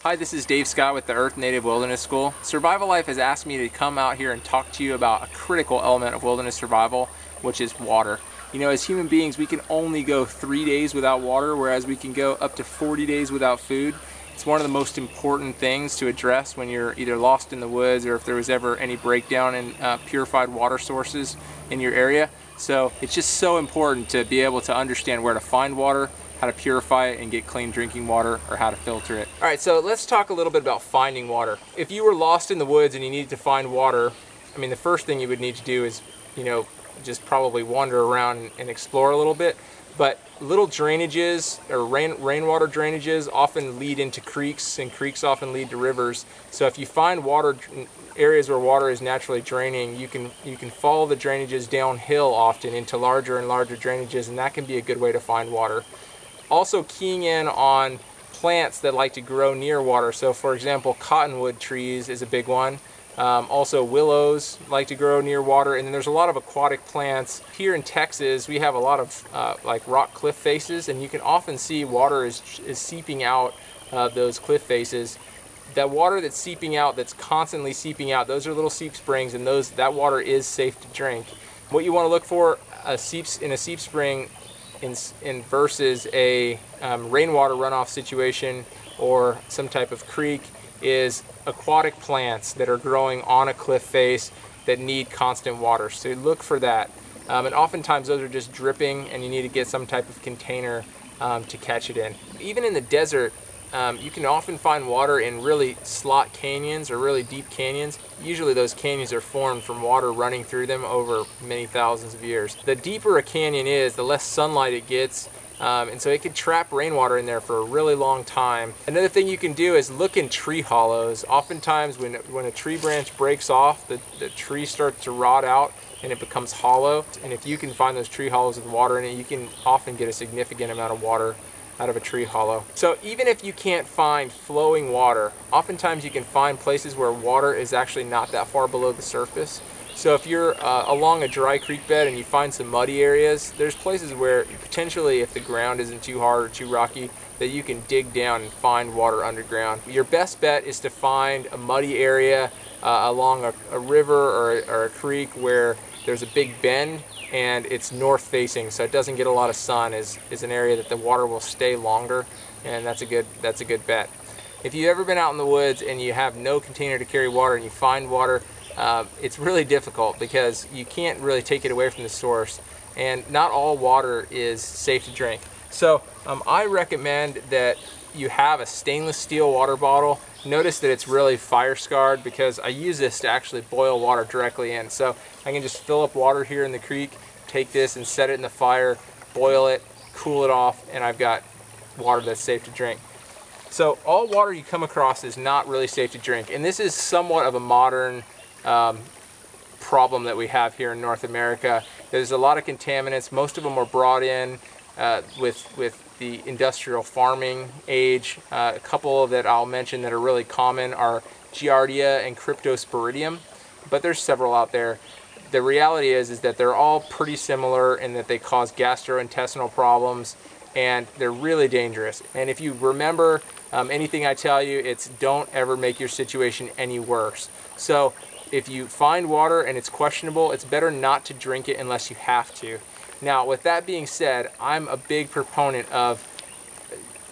Hi, this is Dave Scott with the Earth Native Wilderness School. Survival Life has asked me to come out here and talk to you about a critical element of wilderness survival, which is water. You know, as human beings, we can only go 3 days without water, whereas we can go up to 40 days without food. It's one of the most important things to address when you're either lost in the woods or if there was ever any breakdown in purified water sources in your area. So it's just so important to be able to understand where to find water, how to purify it and get clean drinking water, or how to filter it. All right, so let's talk a little bit about finding water. If you were lost in the woods and you needed to find water, I mean, the first thing you would need to do is, you know, just probably wander around and explore a little bit. But little drainages or rainwater drainages often lead into creeks, and creeks often lead to rivers. So if you find water, areas where water is naturally draining, you can follow the drainages downhill often into larger and larger drainages, and that can be a good way to find water. Also keying in on plants that like to grow near water. So for example, cottonwood trees is a big one. Also willows like to grow near water, and then there's a lot of aquatic plants. Here in Texas, we have a lot of like rock cliff faces, and you can often see water is seeping out those cliff faces. That water that's seeping out, that's constantly seeping out, those are little seep springs, and that water is safe to drink. What you want to look for in a seep spring in versus a rainwater runoff situation or some type of creek is aquatic plants that are growing on a cliff face that need constant water. So look for that. And oftentimes those are just dripping, and you need to get some type of container to catch it in. Even in the desert, you can often find water in really slot canyons or really deep canyons. Usually those canyons are formed from water running through them over many thousands of years. The deeper a canyon is, the less sunlight it gets, and so it could trap rainwater in there for a really long time. Another thing you can do is look in tree hollows. Oftentimes when a tree branch breaks off, the tree starts to rot out and it becomes hollow. And if you can find those tree hollows with water in it, you can often get a significant amount of water out of a tree hollow. So even if you can't find flowing water, oftentimes you can find places where water is actually not that far below the surface. So if you're along a dry creek bed and you find some muddy areas, there's places where potentially, if the ground isn't too hard or too rocky, that you can dig down and find water underground. Your best bet is to find a muddy area along a river or a creek where there's a big bend and it's north facing, so it doesn't get a lot of sun, is an area that the water will stay longer, and that's a good bet. If you've ever been out in the woods and you have no container to carry water and you find water, it's really difficult because you can't really take it away from the source, and not all water is safe to drink. So I recommend that you have a stainless steel water bottle. Notice that it's really fire scarred because I use this to actually boil water directly in. So I can just fill up water here in the creek, take this and set it in the fire, boil it, cool it off, and I've got water that's safe to drink. So all water you come across is not really safe to drink, and this is somewhat of a modern problem that we have here in North America. There's a lot of contaminants. Most of them were brought in with the industrial farming age. A couple that I'll mention that are really common are Giardia and Cryptosporidium, but there's several out there. The reality is that they're all pretty similar in that they cause gastrointestinal problems, and they're really dangerous. And if you remember anything I tell you, it's don't ever make your situation any worse. So if you find water and it's questionable, it's better not to drink it unless you have to. Now, with that being said, I'm a big proponent of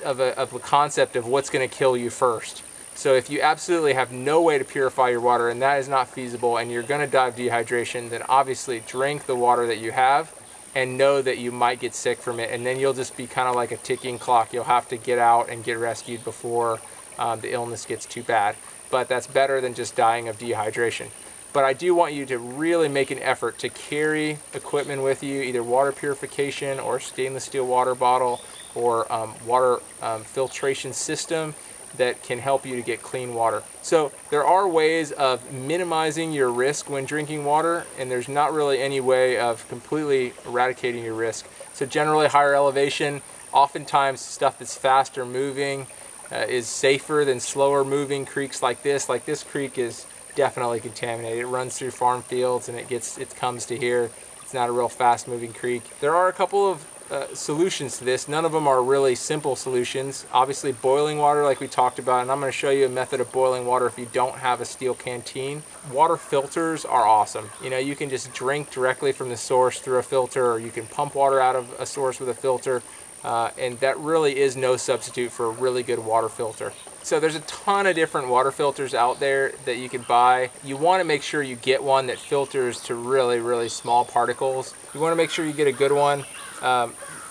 the concept of what's going to kill you first. So if you absolutely have no way to purify your water and that is not feasible and you're going to die of dehydration, then obviously drink the water that you have and know that you might get sick from it, and then you'll just be kind of like a ticking clock. You'll have to get out and get rescued before the illness gets too bad. But that's better than just dying of dehydration. But I do want you to really make an effort to carry equipment with you, either water purification or stainless steel water bottle or water filtration system that can help you to get clean water. So there are ways of minimizing your risk when drinking water, and there's not really any way of completely eradicating your risk. So generally higher elevation, oftentimes stuff that's faster moving is safer than slower moving creeks like this. Like this creek is definitely contaminated. It runs through farm fields and it comes to here. It's not a real fast moving creek. There are a couple of solutions to this. None of them are really simple solutions. Obviously boiling water, like we talked about, and I'm going to show you a method of boiling water if you don't have a steel canteen. Water filters are awesome. You know, you can just drink directly from the source through a filter, or you can pump water out of a source with a filter, and that really is no substitute for a really good water filter. So there's a ton of different water filters out there that you can buy. You want to make sure you get one that filters to really, really small particles. You want to make sure you get a good one.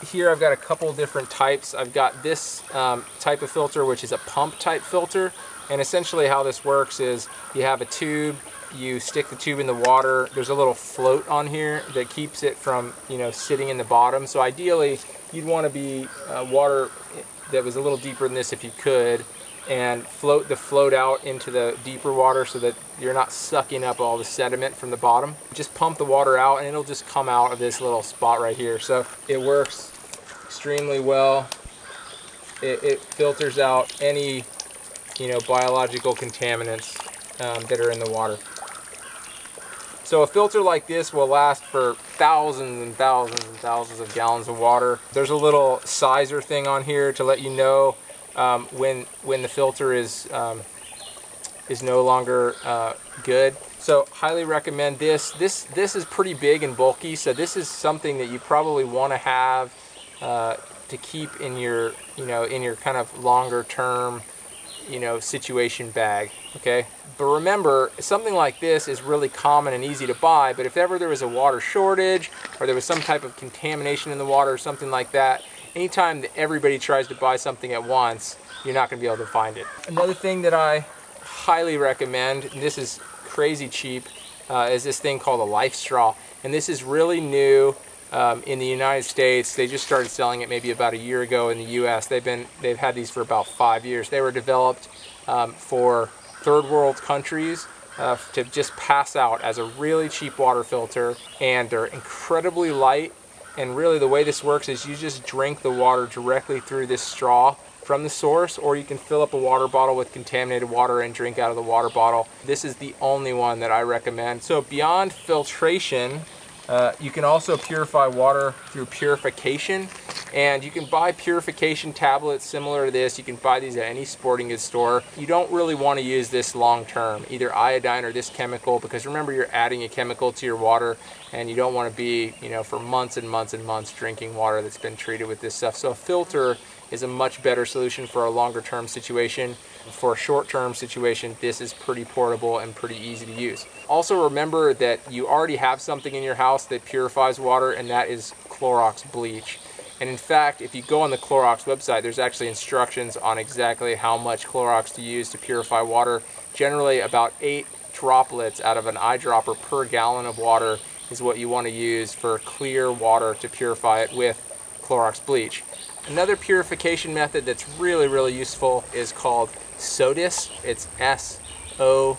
Here I've got a couple different types. I've got this type of filter, which is a pump type filter. And essentially how this works is you have a tube, you stick the tube in the water. There's a little float on here that keeps it from, you know, sitting in the bottom. So ideally you'd want to be water that was a little deeper than this if you could, and float the float out into the deeper water so that you're not sucking up all the sediment from the bottom. Just pump the water out and it'll just come out of this little spot right here. So it works extremely well. It filters out any, you know, biological contaminants that are in the water. So a filter like this will last for thousands and thousands and thousands of gallons of water. There's a little sizer thing on here to let you know when the filter is no longer good. So highly recommend this. This is pretty big and bulky, so this is something that you probably want to have to keep in your, you know, in your kind of longer term, you know, situation bag. Okay, but remember, something like this is really common and easy to buy, but if ever there was a water shortage or there was some type of contamination in the water or something like that, anytime that everybody tries to buy something at once, you're not going to be able to find it. Another thing that I highly recommend, and this is crazy cheap, is this thing called a life straw. And this is really new in the United States. They just started selling it maybe about a year ago in the US. They've had these for about 5 years. They were developed for third world countries to just pass out as a really cheap water filter, and they're incredibly light. And really the way this works is you just drink the water directly through this straw from the source, or you can fill up a water bottle with contaminated water and drink out of the water bottle. This is the only one that I recommend. So beyond filtration, you can also purify water through purification, and you can buy purification tablets similar to this. You can buy these at any sporting goods store. You don't really want to use this long term, either iodine or this chemical, because remember, you're adding a chemical to your water, and you don't want to be, you know, for months and months and months drinking water that's been treated with this stuff. So a filter is a much better solution for a longer term situation. For a short term situation, this is pretty portable and pretty easy to use. Also remember that you already have something in your house that purifies water, and that is Clorox bleach. And in fact, if you go on the Clorox website, there's actually instructions on exactly how much Clorox to use to purify water. Generally about 8 droplets out of an eyedropper per gallon of water is what you want to use for clear water to purify it with Clorox bleach. Another purification method that's really, really useful is called SODIS. It's SODIS.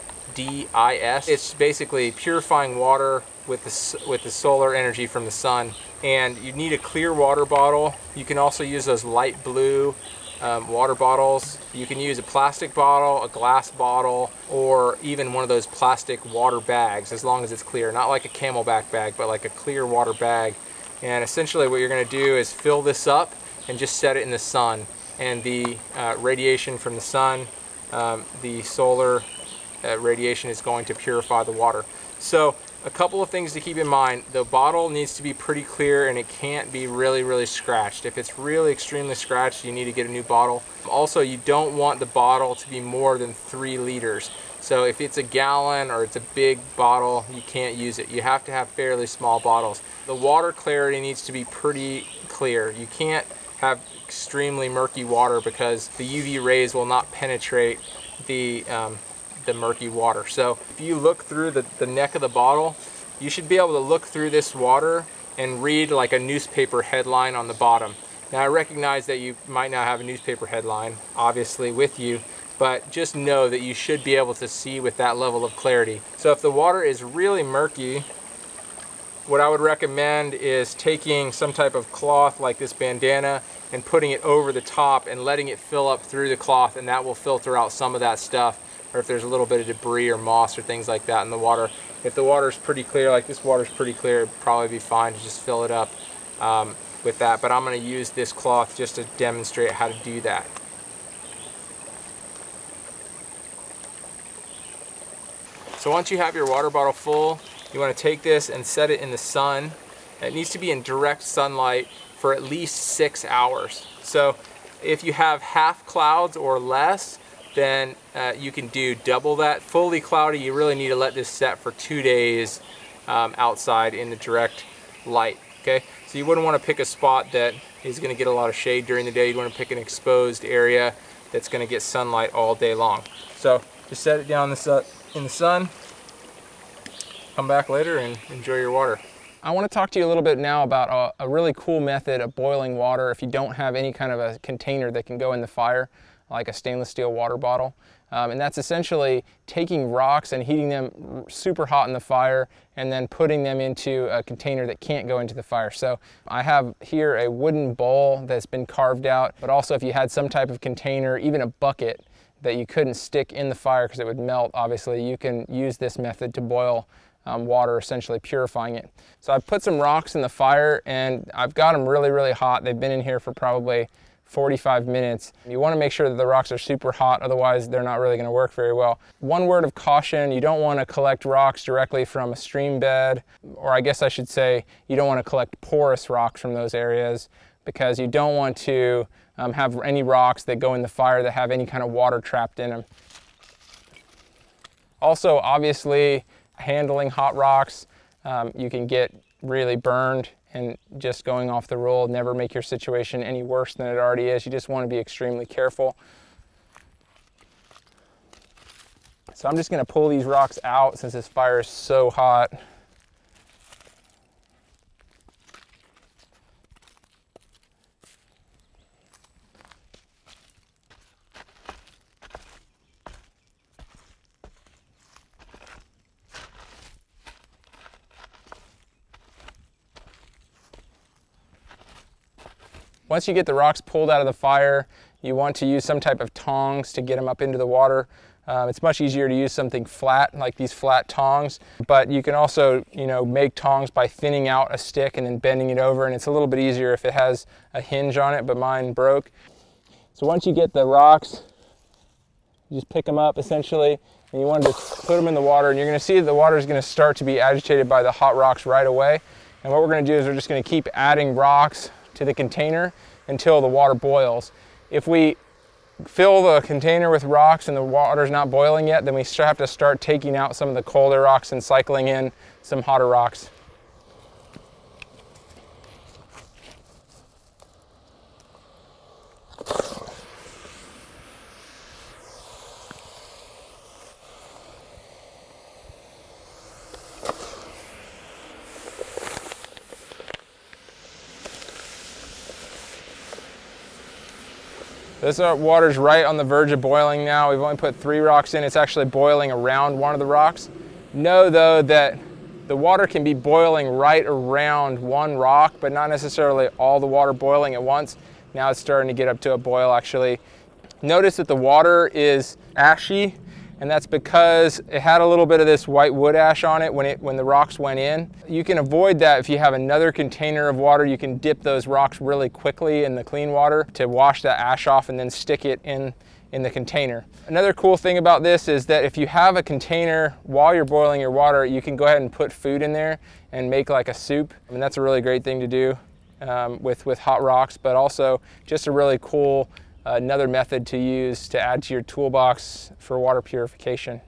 It's basically purifying water with the solar energy from the sun. And you need a clear water bottle. You can also use those light blue water bottles. You can use a plastic bottle, a glass bottle, or even one of those plastic water bags, as long as it's clear. Not like a Camelback bag, but like a clear water bag. And essentially what you're going to do is fill this up and just set it in the sun. And the radiation from the sun, the solar radiation, is going to purify the water. So a couple of things to keep in mind. The bottle needs to be pretty clear, and it can't be really, really scratched. If it's really extremely scratched, you need to get a new bottle. Also, you don't want the bottle to be more than 3 liters. So if it's a gallon or it's a big bottle, you can't use it. You have to have fairly small bottles. The water clarity needs to be pretty clear. You can't have extremely murky water because the UV rays will not penetrate the murky water. So if you look through the neck of the bottle, you should be able to look through this water and read like a newspaper headline on the bottom. Now I recognize that you might not have a newspaper headline obviously with you, but just know that you should be able to see with that level of clarity. So if the water is really murky, what I would recommend is taking some type of cloth like this bandana and putting it over the top and letting it fill up through the cloth, and that will filter out some of that stuff. Or if there's a little bit of debris or moss or things like that in the water. If the water's pretty clear, like this water's pretty clear, it'd probably be fine to just fill it up. with that, but I'm going to use this cloth just to demonstrate how to do that. So once you have your water bottle full, you want to take this and set it in the sun. It needs to be in direct sunlight for at least 6 hours. So if you have half clouds or less, then you can do double that. Fully cloudy, you really need to let this set for 2 days outside in the direct light. Okay, so you wouldn't want to pick a spot that is going to get a lot of shade during the day. You'd want to pick an exposed area that's going to get sunlight all day long. So just set it down in the sun, come back later and enjoy your water. I want to talk to you a little bit now about a really cool method of boiling water if you don't have any kind of a container that can go in the fire, like a stainless steel water bottle. And that's essentially taking rocks and heating them super hot in the fire and then putting them into a container that can't go into the fire. So I have here a wooden bowl that's been carved out, but also if you had some type of container, even a bucket that you couldn't stick in the fire because it would melt, obviously, you can use this method to boil water, essentially purifying it. So I've put some rocks in the fire and I've got them really, really hot. They've been in here for probably 45 minutes. You want to make sure that the rocks are super hot, otherwise they're not really going to work very well. One word of caution, you don't want to collect rocks directly from a stream bed, or I guess I should say you don't want to collect porous rocks from those areas, because you don't want to have any rocks that go in the fire that have any kind of water trapped in them. Also, obviously, handling hot rocks, you can get really burned, and just going off the rule, never make your situation any worse than it already is. You just want to be extremely careful. So I'm just going to pull these rocks out since this fire is so hot. Once you get the rocks pulled out of the fire, you want to use some type of tongs to get them up into the water. It's much easier to use something flat, like these flat tongs, but you can also, make tongs by thinning out a stick and then bending it over, and it's a little bit easier if it has a hinge on it, but mine broke. So once you get the rocks, you just pick them up essentially, and you want to just put them in the water, and you're going to see that the water is going to start to be agitated by the hot rocks right away. And what we're going to do is we're just going to keep adding rocks to the container until the water boils. If we fill the container with rocks and the water's not boiling yet, then we have to start taking out some of the colder rocks and cycling in some hotter rocks. This water's right on the verge of boiling now. We've only put 3 rocks in. It's actually boiling around one of the rocks. Know though that the water can be boiling right around one rock, but not necessarily all the water boiling at once. Now it's starting to get up to a boil actually. Notice that the water is ashy, and that's because it had a little bit of this white wood ash on it when the rocks went in. You can avoid that if you have another container of water. You can dip those rocks really quickly in the clean water to wash that ash off and then stick it in the container. Another cool thing about this is that if you have a container while you're boiling your water, you can go ahead and put food in there and make like a soup. I mean, that's a really great thing to do with hot rocks, but also just a really cool another method to use to add to your toolbox for water purification.